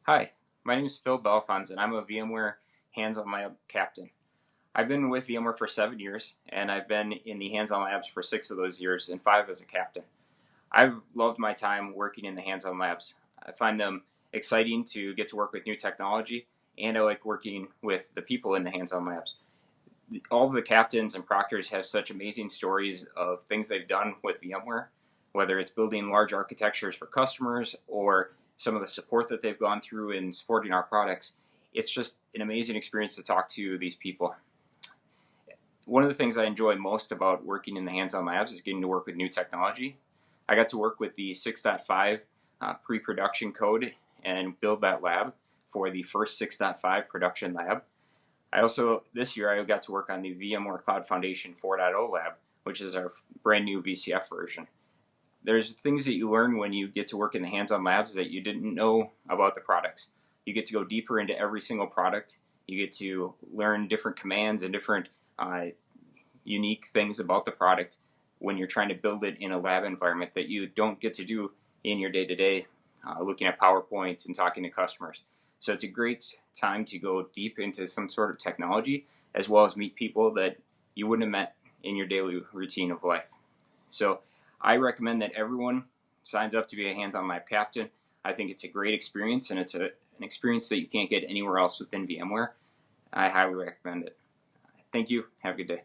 Hi, my name is Phil Balfanz, and I'm a VMware Handson Lab captain. I've been with VMware for 7 years, and I've been in the Handson Labs for 6 of those years, and 5 as a captain. I've loved my time working in the Handson Labs. I find them exciting to get to work with new technology, and I like working with the people in the Handson Labs. All of the captains and proctors have such amazing stories of things they've done with VMware, whether it's building large architectures for customers or some of the support that they've gone through in supporting our products. It's just an amazing experience to talk to these people. One of the things I enjoy most about working in the Handson Labs is getting to work with new technology. I got to work with the 6.5 pre-production code and build that lab for the first 6.5 production lab. This year, I got to work on the VMware Cloud Foundation 4.0 lab, which is our brand new VCF version. There's things that you learn when you get to work in the Handson Labs that you didn't know about the products. You get to go deeper into every single product. You get to learn different commands and different unique things about the product when you're trying to build it in a lab environment that you don't get to do in your day-to-day, looking at PowerPoint and talking to customers. So it's a great time to go deep into some sort of technology, as well as meet people that you wouldn't have met in your daily routine of life. So I recommend that everyone signs up to be a Handson Lab captain. I think it's a great experience, and it's an experience that you can't get anywhere else within VMware. I highly recommend it. Thank you. Have a good day.